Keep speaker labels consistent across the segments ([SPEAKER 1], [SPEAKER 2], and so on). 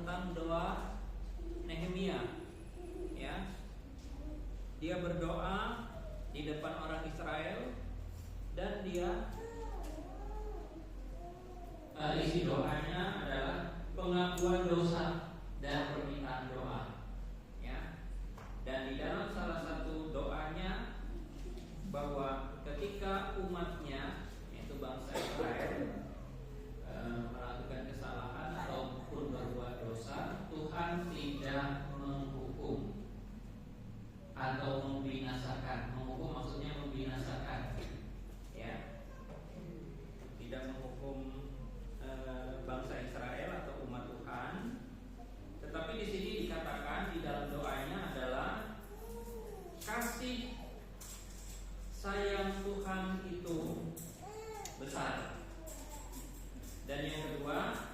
[SPEAKER 1] tentang doa Nehemia. Ya, dia berdoa di depan orang Israel dan dia isi doanya adalah pengakuan dosa dan permintaan doa. Ya, dan di dalam salah satu doanya bahwa ketika umatnya, yaitu bangsa Israel, melakukan kesalahan ataupun berbuat dosa, Tuhan tidak menghukum atau membinasakan. Menghukum maksudnya membinasakan, ya, tidak menghukum bangsa Israel atau umat Tuhan. Tetapi di sini dikatakan di dalam doanya adalah kasih sayang Tuhan itu besar. Dan yang kedua,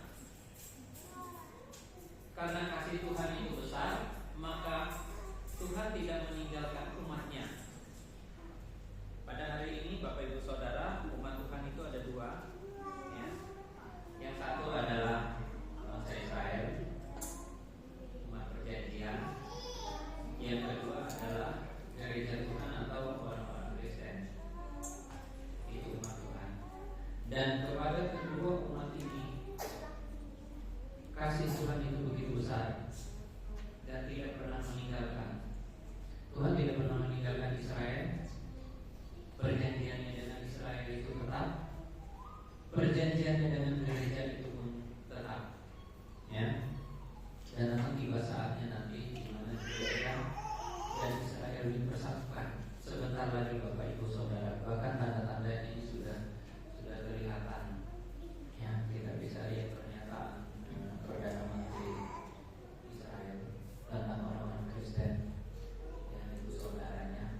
[SPEAKER 1] karena kasih Tuhan itu besar, maka Tuhan tidak meninggalkan umatnya. Pada hari ini Bapak Ibu Saudara, umat Tuhan itu ada dua, ya. Yang satu adalah bangsa Israel, umat perjanjian. Yang kedua adalah gereja Tuhan atau orang-orang Kristen, itu umat Tuhan. Dan kepada kedua umat ini, kasih Tuhan itu begitu besar dan tidak pernah meninggalkan. Tuhan tidak pernah meninggalkan Israel. Perjanjiannya dengan Israel itu tetap, perjanjiannya dengan gereja itu pun tetap, ya. Dan akan tiba saatnya nanti di mana gereja dan Israel dipersatukan. Sebentar lagi Bapak Ibu Saudara, bahkan tanda-tanda ini sudah kelihatan. Ya, kita bisa lihat pernyataan Perdana Menteri Israel tentang orang-orang Kristen yang itu saudaranya.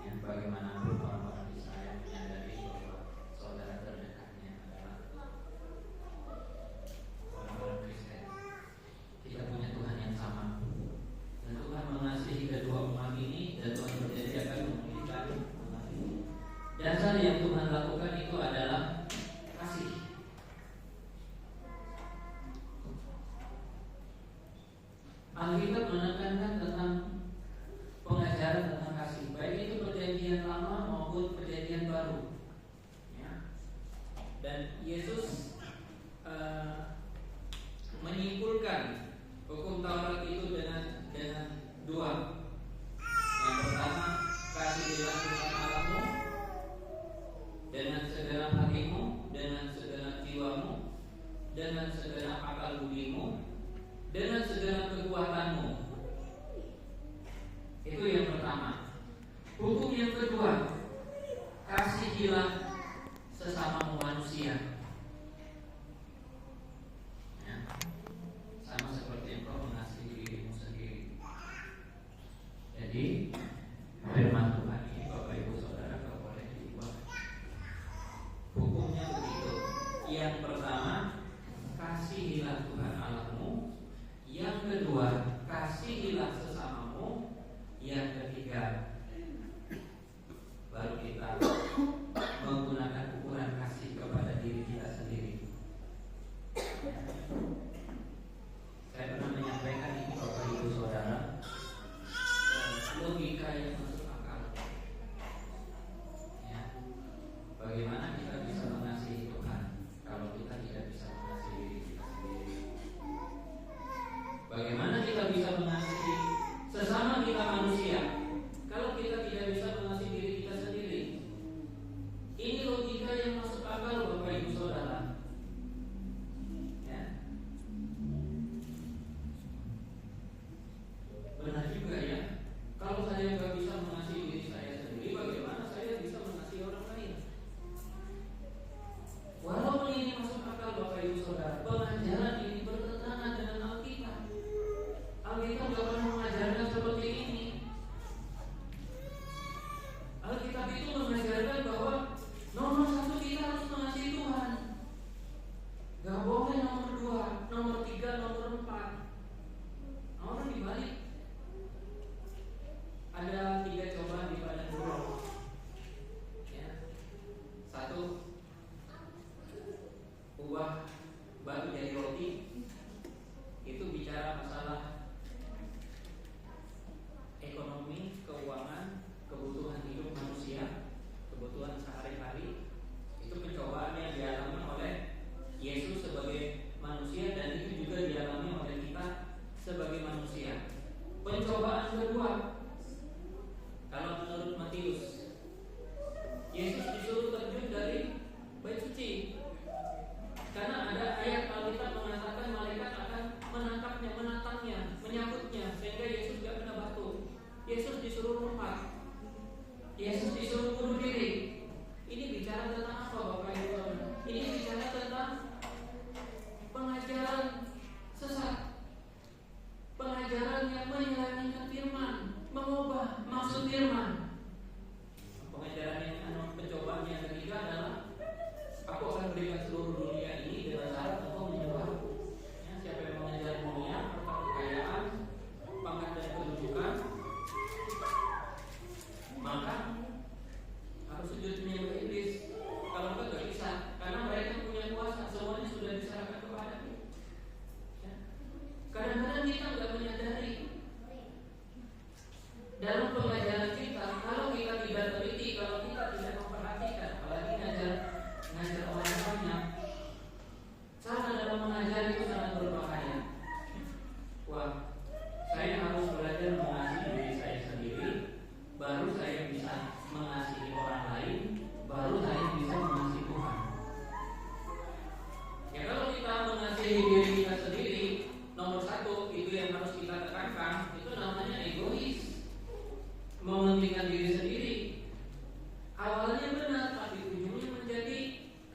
[SPEAKER 1] Ya, bagaimanapun orang-orang Israel menyadari bahwa saudara terdekatnya adalah orang-orang Kristen. Kita punya Tuhan yang sama, dan Tuhan mengasihi kedua umat ini, dan Tuhan berjanji akan memulihkan umat ini. Dasar yang Tuhan lakukan itu adalah kasih. Alkitab menekankan tentang pengajaran tentang kasih, baik itu perjanjian lama maupun perjanjian baru, ya. Dan Yesus menyimpulkan hukum Taurat itu dengan dua. Yang pertama, kasihilah Tuhan Allahmu dengan segenap hatimu, dengan segenap jiwamu, dengan segenap akal budimu, dengan segenap kekuatanmu. Itu yang pertama. Hukum yang kedua, kasihilah sesamamu manusia. Ya. Sama seperti engkau mengasihi dirimu sendiri. Jadi firman Tuhan ini Bapak Ibu Saudara kalau boleh dibuat, hukumnya begitu. Yang pertama, kasihilah Tuhan Allahmu. Yang kedua, kasihilah sesamamu. Yang ketiga, baru kita menggunakan ukuran kasih kepada diri kita sendiri. Saya pernah menyampaikan ini Bapak Ibu Saudara, logika yang masuk akal. Ya. Bagaimana kita bisa mengasihi Tuhan kalau kita tidak bisa mengasihi diri kita sendiri? Bagaimana kita bisa mengasihi sesama kita manusia kalau kita tidak bisa mengasihi diri kita sendiri? Ini logika yang masuk akal Bapak Ibu Saudara. Ya. Benar juga ya. Kalau saya nggak bisa mengasihi diri saya sendiri, bagaimana saya bisa mengasihi orang lain? Walaupun ini masuk akal Bapak Ibu Saudara, pengajaran ini bertentangan dengan Alkitab. Kadang-kadang kita nggak menyadari dalam pengajaran kita, kalau kita tidak teliti, kalau kita tidak memperhatikan, apalagi ngajar orang banyak, cara dalam mengajar itu sangat berbahaya. Wah, saya harus belajar mengasihi diri saya sendiri, baru saya bisa mengasihi orang lain, baru saya bisa mengasihi Tuhan. Ya, kalau kita mengasihi diri kita sendiri, nomor satu itu yang harus kita tekankan, itu namanya egois, mementingkan diri sendiri. Awalnya benar, tapi ujungnya menjadi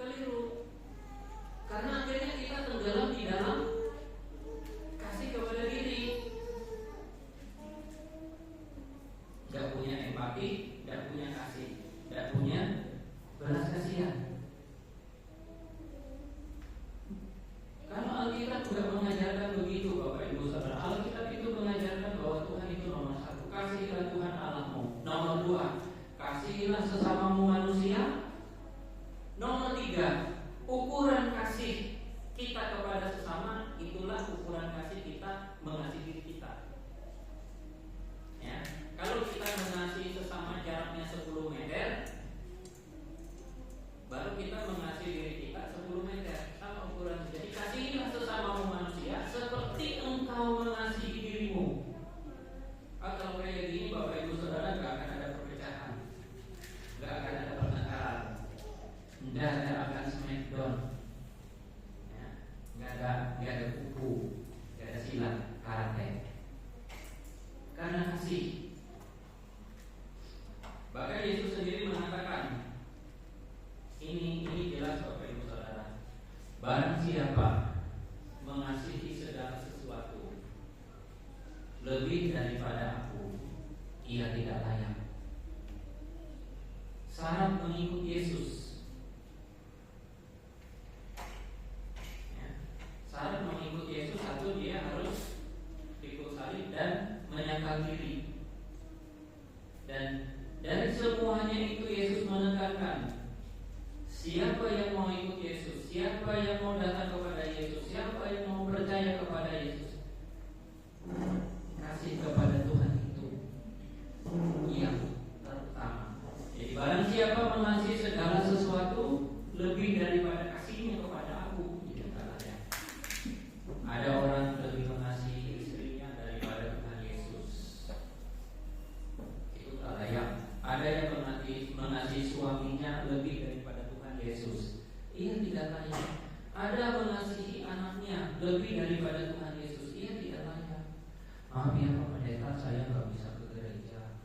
[SPEAKER 1] keliru, karena akhirnya kita tenggelam di dalam kasih kepada diri. Tidak punya empati, tidak punya kasih, tidak punya belas kasihan. Kalau Alkitab juga mengajarkan begitu, Bapak Ibu Saudara. Alkitab itu mengajarkan bahwa Tuhan itu nomor satu, kasihilah Tuhan Allahmu. Nomor dua, kasihilah sesamamu manusia. Nomor tiga, ukuran kasih kita kepada sesama itulah ukuran kasih kita mengasihi diri kita. Ya, kalau kita mengasihi sesama jaraknya 10 meter, baru kita mengasihi diri kita 10 meter, sama ukuran. Jadi kasihilah sesamamu manusia seperti engkau mengasihi dirimu. Kalau kayak gini, Bapak Ibu Saudara, gak akan ada perpecahan, gak akan ada pertengkaran, gak akan smackdown, ya, gak ada kuku, gak ada silat, karate. Karena kasih. Bahkan Yesus sendiri mengatakan, ini jelas Bapak Ibu Saudara, barang siapa mengasihi segala sesuatu lebih daripada aku, ia tidak layak. Syarat mengikut Yesus, ya, syarat mengikut Yesus, satu, dia harus pikul salib dan menyangkal diri. Dan dari semuanya itu Yesus menekankan, siapa yang mau ikut Yesus, siapa yang mau datang kepada Yesus, siapa yang mau percaya kepada Yesus, kasih kepada Tuhan itu yang terutama. Jadi barang siapa mengasihi segala sesuatu lebih daripada kasihnya kepada aku, itu tak layak. Ada orang lebih mengasihi istrinya daripada Tuhan Yesus, itu tak layak. Ada yang mengasihi suaminya lebih daripada Tuhan Yesus, ia tidak layak. Ada mengasihi anaknya lebih daripada Tuhan Yesus, ia tidak layak. Maaf ya Pak Pendeta, saya nggak bisa ke gereja.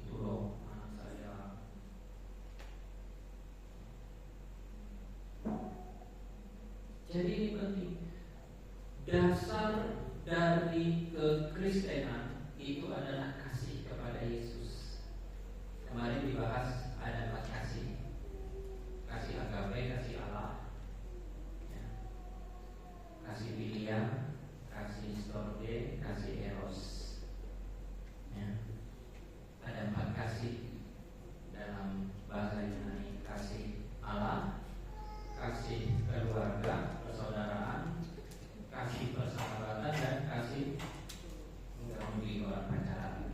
[SPEAKER 1] Itu loh anak saya. Jadi ini penting. Dasar dari kekristenan itu adalah kasih kepada Yesus. Kemarin dibahas ada 4 kasih. Kasih agape, kasih Allah, ya. Kasih filia, kasih storge, kasih eros, ya. Ada 4 kasih dalam bahasa Yunani. Kasih Allah, kasih keluarga, persaudaraan, kasih persahabatan, dan kasih enggak membeli orang pacaran.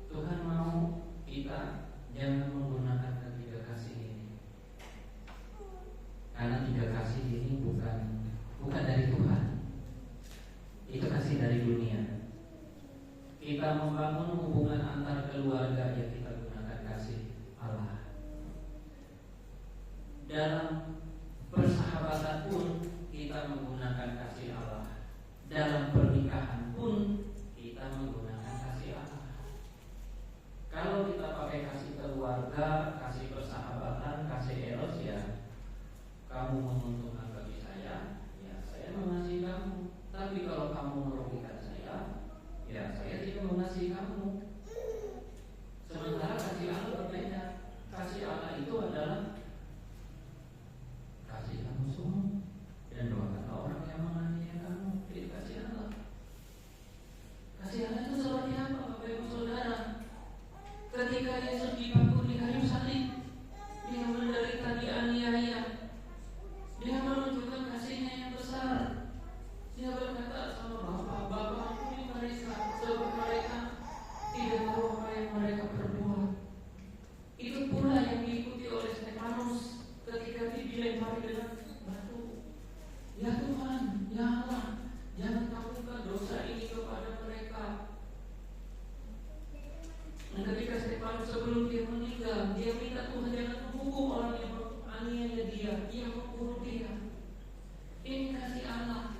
[SPEAKER 1] Tuhan mau kita jangan menggunakan ketiga kasih ini, karena 3 kasih ini bukan dari Tuhan. Itu kasih dari dunia. Kita membangun hubungan antar keluarga, ya kita gunakan kasih Allah. Dalam persahabatan pun kita menggunakan kasih Allah. Dalam pernikahan pun kita menggunakan kasih Allah. Kalau kita pakai kasih keluarga, kasih persahabatan, kasih eros, ya kamu menguntungkan bagi saya, ya saya mengasihi kamu. Tapi kalau kamu merugikan saya, ya saya tidak mengasihi kamu. Sementara kasih Allah berbeda. Kasih Allah itu adalah kasih kamu semua dan doakan orang yang menganiaya kamu. Itu kasih Allah. Kasih Allah itu seperti apa, Bapak Ibu Saudara? Ketika Yesus dipaku di kayu salib, dia menderita, dianiaya, dia Tuhan, ya Allah, jangan kabulkan dosa ini kepada mereka. Dan ketika Stefanus sebelum dia meninggal, dia minta Tuhan jangan menghukum orang yang menganiaya dia, yang membunuh dia. Ini kasih Allah.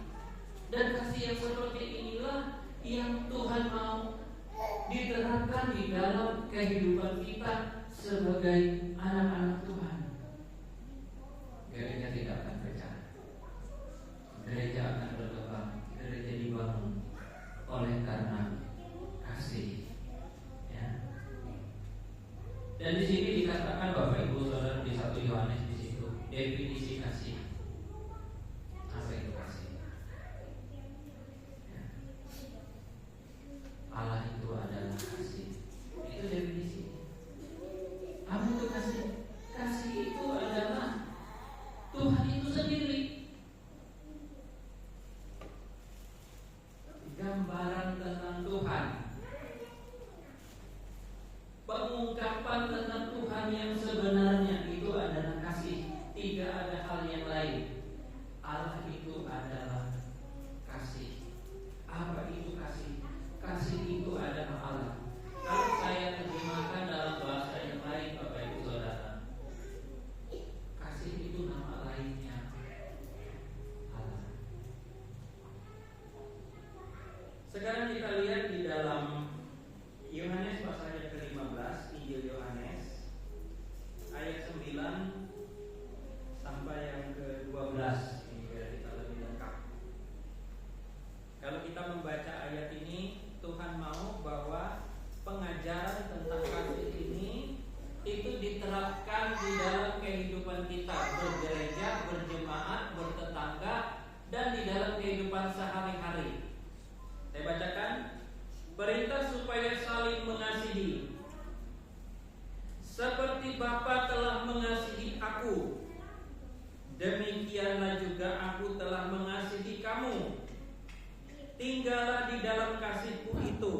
[SPEAKER 1] Dan kasih yang seperti inilah yang Tuhan mau diterapkan di dalam kehidupan kita sebagai anak-anak Tuhan. Gereja tidak akan pecah. Gereja akan berkembang. Gereja dibangun oleh karena kasih. Ya. Dan di sini dikatakan Bapak Ibu Saudara di 1 Yohanes di situ definisi kasih. Apa itu kasih? Ya. Allah itu adalah kasih. Itu definisi. Apa itu kasih? Kasih itu adalah Tuhan itu sendiri. Gambaran tentang Tuhan, pengungkapan tentang Tuhan yang sebenarnya itu adalah kasih. Tidak ada hal yang lain. Allah itu adalah kasih. Apa itu kasih? Kasih itu adalah Allah. Kalau saya terjemahkan dalam bahasa yang lain, Bapak Ibu Saudara, kasih itu nama lainnya Allah. Sekarang kita lihat di dalam Yohanes pasal yang ke-15, Injil Yohanes ayat 9 sampai yang ke-12. Ini biar kita lebih lengkap. Kalau kita membaca ayat ini, Tuhan mau bahwa pengajaran tentang kasih ini itu diterapkan di dalam kehidupan kita, bergereja, berjemaat, bertetangga, dan di dalam kehidupan sehari-hari. Saya bacakan, perintah supaya saling mengasihi. Seperti Bapa telah mengasihi aku, demikianlah juga aku telah mengasihi kamu. Tinggallah di dalam kasihku itu.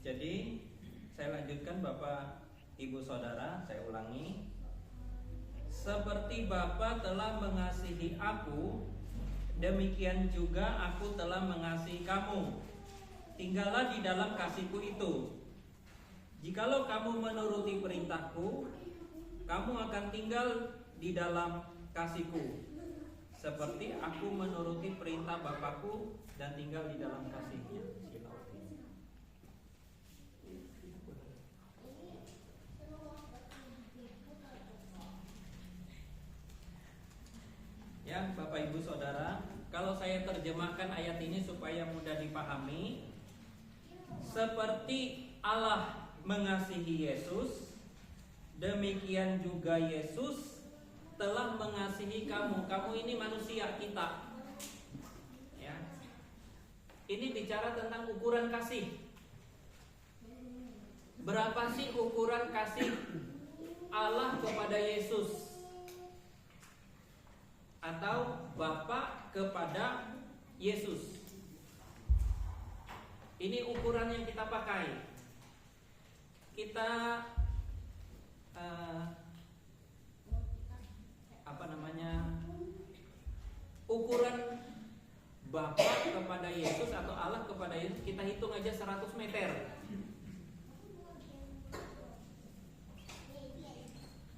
[SPEAKER 1] Jadi saya lanjutkan Bapak Ibu Saudara, saya ulangi. Seperti Bapa telah mengasihi aku, demikian juga aku telah mengasihi kamu. Tinggallah di dalam kasihku itu. Jikalau kamu menuruti perintahku, kamu akan tinggal di dalam kasihku. Seperti aku menuruti perintah Bapakku dan tinggal di dalam kasihnya. Ya, Bapak Ibu Saudara, kalau saya terjemahkan ayat ini supaya mudah dipahami, seperti Allah mengasihi Yesus, demikian juga Yesus telah mengasihi kamu. Kamu ini manusia kita. Ya. Ini bicara tentang ukuran kasih. Berapa sih ukuran kasih Allah kepada Yesus? Atau Bapa kepada Yesus. Ini ukuran yang kita pakai. Kita ukuran Bapa kepada Yesus atau Allah kepada Yesus, kita hitung aja 100 meter.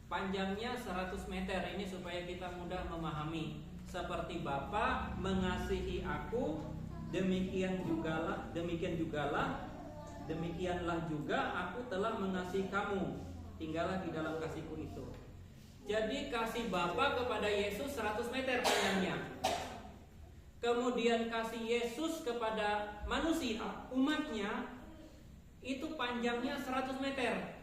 [SPEAKER 1] Panjangnya 100 meter, ini supaya kita mudah memahami. Seperti Bapa mengasihi aku, demikianlah juga aku telah mengasihi kamu. Tinggallah di dalam kasihku itu. Jadi kasih Bapa kepada Yesus 100 meter panjangnya. Kemudian kasih Yesus kepada manusia, umatnya, itu panjangnya 100 meter.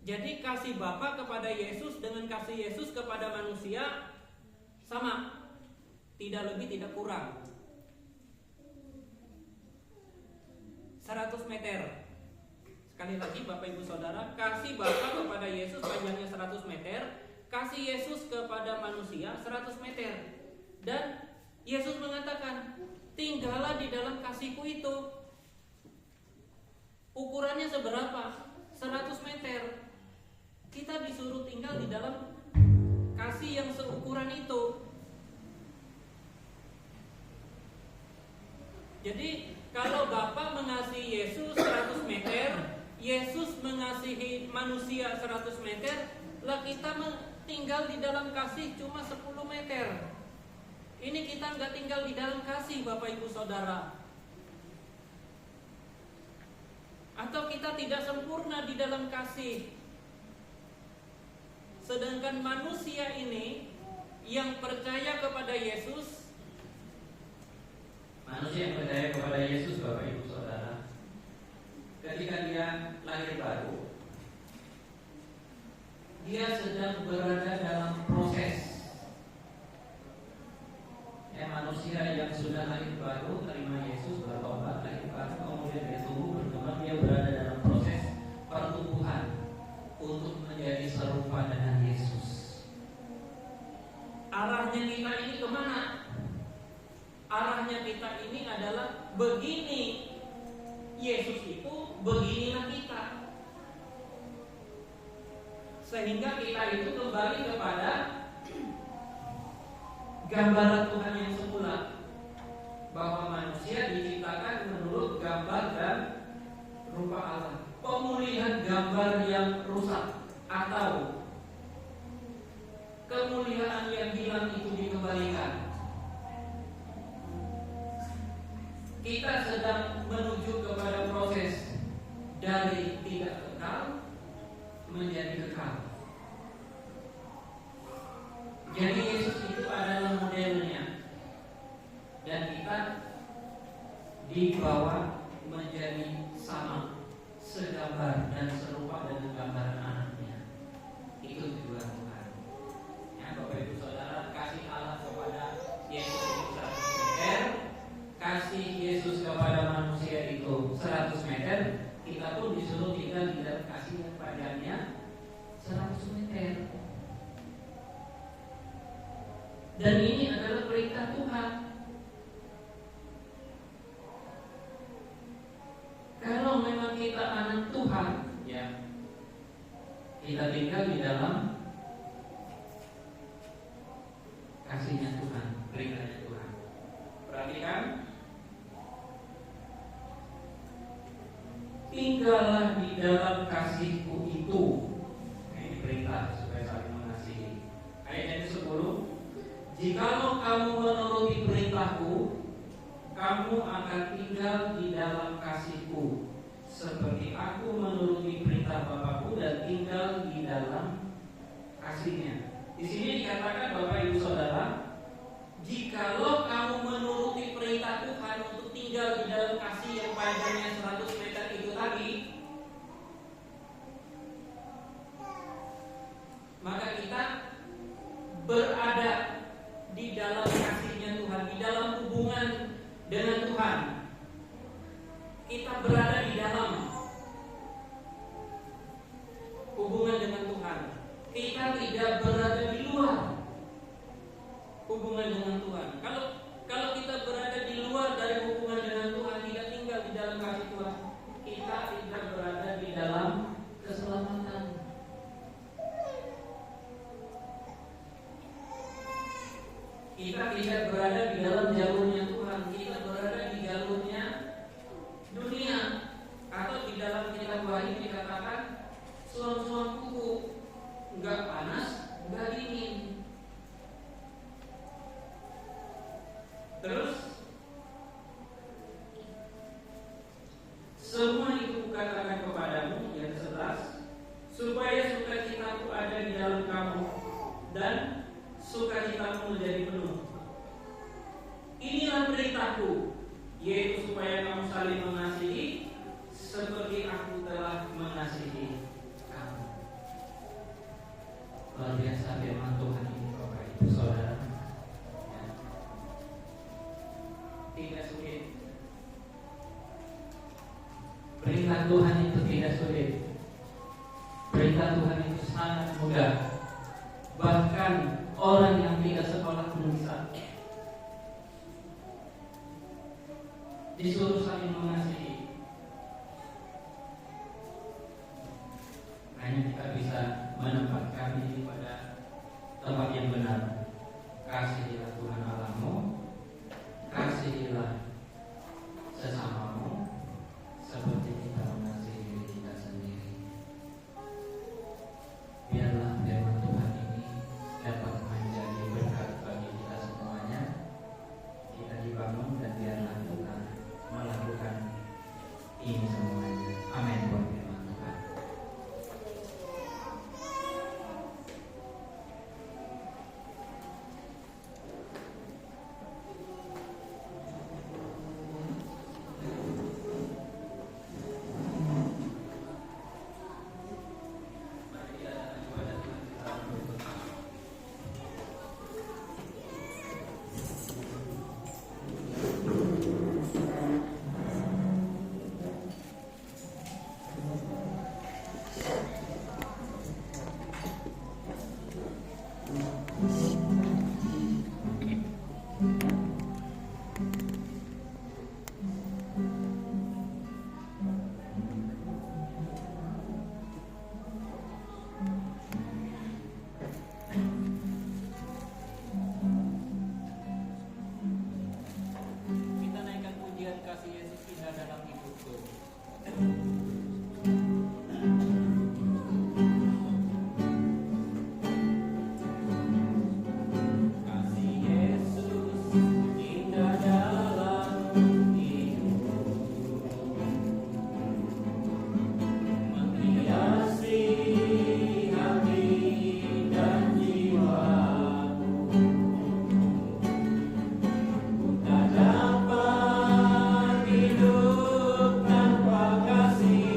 [SPEAKER 1] Jadi kasih Bapa kepada Yesus dengan kasih Yesus kepada manusia sama, tidak lebih tidak kurang. 100 meter. Sekali lagi Bapak Ibu Saudara, kasih Bapa kepada Yesus panjangnya 100 meter, kasih Yesus kepada manusia 100 meter. Dan Yesus mengatakan, tinggallah di dalam kasihku itu. Ukurannya seberapa? 100 meter. Kita disuruh tinggal di dalam kasih yang seukuran itu. Jadi kalau Bapa mengasihi Yesus 100 meter, Yesus mengasihi manusia 100 meter, lah kita tinggal di dalam kasih cuma 10 meter. Ini kita nggak tinggal di dalam kasih, Bapak Ibu Saudara. Atau kita tidak sempurna di dalam kasih. Sedangkan manusia ini yang percaya kepada Yesus, manusia yang percaya kepada Yesus, Bapak Ibu Saudara, ketika dia lahir baru, dia sedang berada dalam proses. Manusia yang sudah lahir baru, terima Yesus, bertobat, lahir baru, kemudian dia tumbuh berkembang, dia berada dalam proses pertumbuhan untuk menjadi serupa dengan Yesus. Arahnya kita ini kemana? Arahnya kita ini adalah begini Yesus itu, beginilah kita. Sehingga kita itu kembali kepada gambaran Tuhan yang semula, bahwa manusia diciptakan menurut gambar dan rupa Allah. Pemulihan gambar yang rusak atau kemuliaan yang hilang itu dikembalikan. Kita sedang menuju kepada proses dari tidak kekal menjadi kekal. Jadi Yesus itu adalah modelnya, dan kita dibawa menjadi sama, segambar dan serupa dengan gambaran anaknya. Itu tujuan Tuhan. Ya, Bapak Ibu Saudara, kasih Allah kepada Yesus itu 100 meter, kasih Yesus kepada manusia itu 100 meter. Kita pun disuruh tinggal di dalam kasih yang panjangnya 100 meter. Dan ini adalah perintah Tuhan. Kalau memang kita anak Tuhan, ya, kita tinggal di dalam kasihnya Tuhan, perintahnya Tuhan. Perhatikan, tinggallah di dalam kasihku itu. Ini perintah supaya saling mengasihi. Ayat yang 10. Jikalau kamu menuruti perintahku, kamu akan tinggal di dalam kasihku, seperti aku menuruti perintah Bapakku dan tinggal di dalam kasihnya. Di sini dikatakan, Bapak Ibu Saudara, jikalau kamu menuruti perintah Tuhan untuk tinggal di dalam kasih yang panjangnya 100 meter itu tadi, maka kita berada di dalam kasihnya Tuhan, di dalam hubungan dengan Tuhan. Kita berada di dalam hubungan dengan Tuhan. Kita tidak berada di luar hubungan dengan Tuhan. Kalau kita berada di luar dari hubungan dengan Tuhan, tidak tinggal di dalam kasih Tuhan, kita tidak berada di dalam keselamatan. Kita tidak berada di dalam jalurnya Tuhan. Kita berada di jalurnya dunia. Atau di dalam kitab Wahyu dikatakan, suam-suam kuku, enggak panas, enggak dingin. Terus semua itu kukatakan kepadamu, yang 11, supaya sukacitaku ada di dalam kamu dan sukacitamu menjadi penuh. Inilah perintahku, yaitu supaya kamu saling mengasihi seperti aku telah mengasihi kamu. Luar biasa firman Tuhan ini, Bapak Ibu Saudara. Ya. Tidak sulit. Perintah Tuhan itu tidak sulit. Perintah Tuhan itu sangat mudah. Bahkan orang yang tidak sekolah pun bisa. Disuruh saling mengasihi. Hanya kita bisa menempatkan diri pada tempat yang benar. Kasihilah Tuhan Allahmu, kasihilah sesamamu seperti kita mengasihi diri kita sendiri. Biarlah firman Tuhan ini dapat menjadi berkat bagi kita semuanya. Kita dibangun dan biarlah kita melakukan ini semuanya. Amin. Buat firman Tuhan. Kita naikkan pujian kasih Yesus indah dalam hidupku. Kasih Yesus indah dalam hidupku, menghiasi hati dan jiwaku. Ku tak dapat hidup tanpa kasih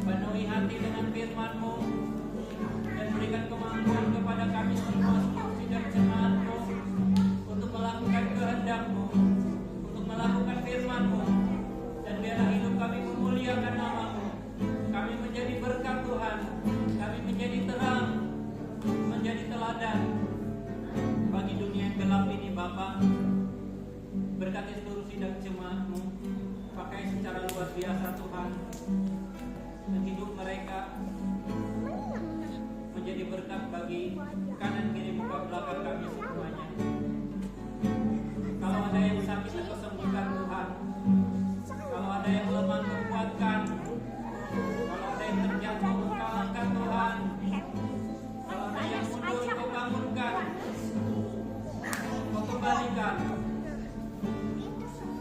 [SPEAKER 1] Penuhi hati dengan firman-Mu dan berikan kemampuan kepada kami semua seluruh sidang jemaat-Mu untuk melakukan kehendak-Mu, untuk melakukan firman-Mu, dan biarlah hidup kami memuliakan nama-Mu. Kami menjadi berkat Tuhan, kami menjadi terang, menjadi teladan bagi dunia yang gelap ini Bapa. Berkati seluruh sidang jemaat-Mu, pakai secara luar biasa Tuhan, dan hidup mereka menjadi berkat bagi kanan kiri muka belakang kami semuanya. Kalau ada yang sakit Engkau sembuhkan Tuhan, kalau ada yang lemah Engkau kuatkan, kalau ada yang terjatuh Engkau angkat Tuhan, kalau ada yang mundur Engkau bangunkan, Engkau kembalikan,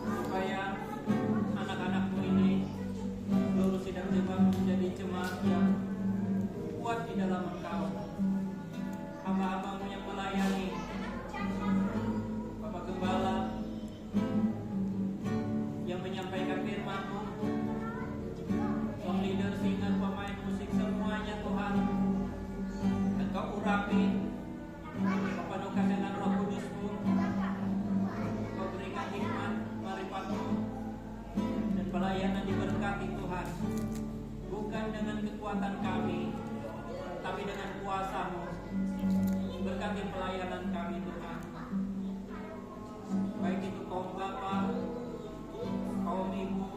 [SPEAKER 1] supaya anak-anak-Mu ini seluruh sidang jemaat menjadi jemaat yang kuat di dalam Engkau. Hamba-hamba-Mu yang melayani, Bapak Gembala yang menyampaikan firman-Mu, song leader, singer, pemain musik, semuanya Tuhan Engkau urapi, Engkau penuhkan dengan Roh Kudus-Mu, Engkau berikan hikmat, marifat-Mu, dan pelayanan diberkati Tuhan, bukan dengan kekuatan kami, tapi dengan kuasa-Mu. Berkati pelayanan kami Tuhan, baik itu kaum bapak, kaum ibu,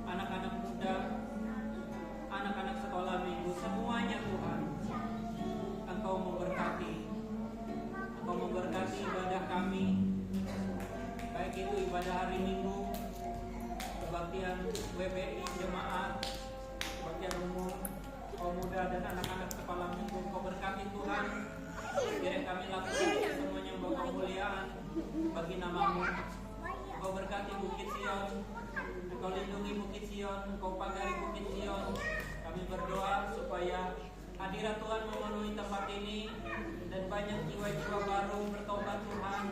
[SPEAKER 1] anak-anak muda, anak-anak sekolah minggu, semuanya Tuhan Engkau memberkati. Engkau memberkati ibadah kami, baik itu ibadah hari Minggu, kebaktian WBI jemaat, kebaktian umum, kaum muda dan anak-anak kepala minggu. Engkau berkati Tuhan, biar kami lakukan semuanya membawa kemuliaan bagi nama-Mu. Engkau berkati Bukit Sion, Engkau lindungi Bukit Sion, Engkau pagari Bukit Sion. Kami berdoa supaya hadirat Tuhan memenuhi tempat ini, dan banyak jiwa-jiwa baru bertobat Tuhan.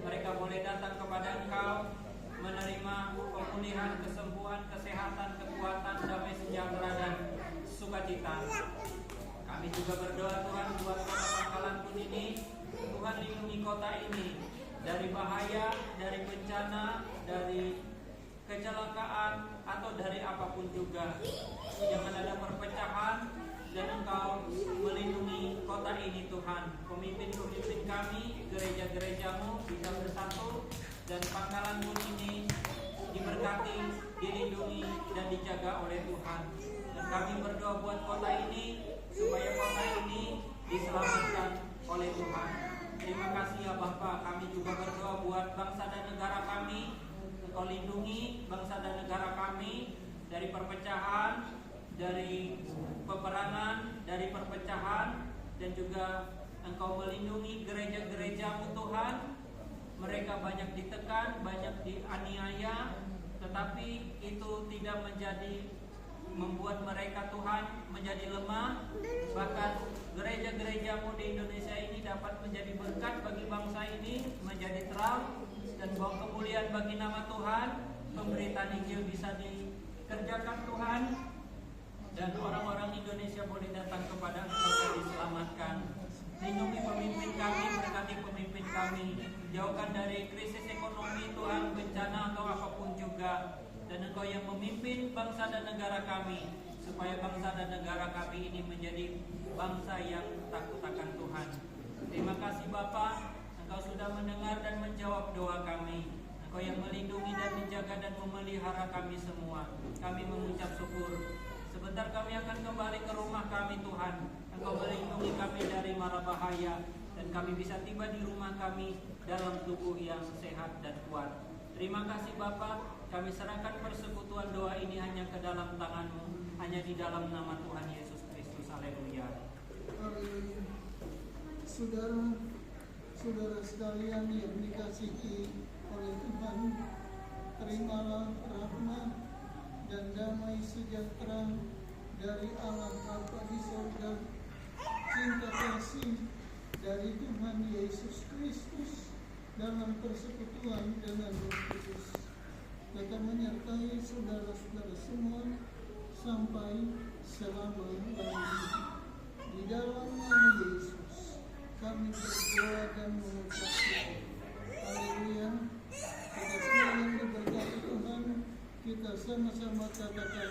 [SPEAKER 1] Mereka boleh datang kepada Engkau, menerima pemulihan, kesembuhan, kesehatan, kekuatan, damai sejahtera, dan sukacita. Kami juga berdoa Tuhan buat kota Pangkalan Bun ini. Tuhan lindungi kota ini dari bahaya, dari bencana, dari kecelakaan, atau dari apapun juga. Jangan ada perpecahan, dan Engkau melindungi kota ini Tuhan. Pemimpin-pemimpin kami, gereja-gereja-Mu bisa bersatu, dan Pangkalan Bun ini diberkati, dilindungi, dan dijaga oleh Tuhan. Dan kami berdoa buat kota ini, supaya kota ini diselamatkan oleh Tuhan. Terima kasih ya Bapa. Kami juga berdoa buat bangsa dan negara kami. Engkau lindungi bangsa dan negara kami dari perpecahan, dari peperangan, dari perpecahan, dan juga Engkau melindungi gereja-gereja-Mu Tuhan. Mereka banyak ditekan, banyak dianiaya, tetapi itu tidak membuat mereka Tuhan menjadi lemah. Bahkan gereja-gereja-Mu di Indonesia ini dapat menjadi berkat bagi bangsa ini, menjadi terang dan bawa kemuliaan bagi nama Tuhan. Pemberitaan Injil bisa dikerjakan Tuhan, dan orang-orang Indonesia boleh datang kepada Engkau dan diselamatkan. Lindungi pemimpin kami, berkati pemimpin kami, jauhkan dari krisis ekonomi Tuhan, bencana atau apapun juga. Dan Engkau yang memimpin bangsa dan negara kami, supaya bangsa dan negara kami ini menjadi bangsa yang takut akan Tuhan. Terima kasih Bapa, Engkau sudah mendengar dan menjawab doa kami. Engkau yang melindungi dan menjaga dan memelihara kami semua. Kami mengucap syukur. Sebentar kami akan kembali ke rumah kami Tuhan. Engkau melindungi kami dari mara bahaya, dan kami bisa tiba di rumah kami dalam tubuh yang sehat dan kuat. Terima kasih Bapa. Kami serahkan persekutuan doa ini hanya ke dalam tangan-Mu, hanya di dalam nama Tuhan Yesus Kristus. Haleluya.
[SPEAKER 2] Saudara sekalian yang dikasihi oleh Tuhan, terimalah rahmat dan damai sejahtera dari Allah Bapa di surga, cinta kasih dari Tuhan Yesus Kristus dalam persekutuan dengan Roh Kudus, tetap menyertai saudara-saudara semua sampai selama-lamanya. Di dalam nama Yesus kami berdoa dan mengucap syukur. Haleluya. Kita semua yang diberkati Tuhan, kita sama-sama katakan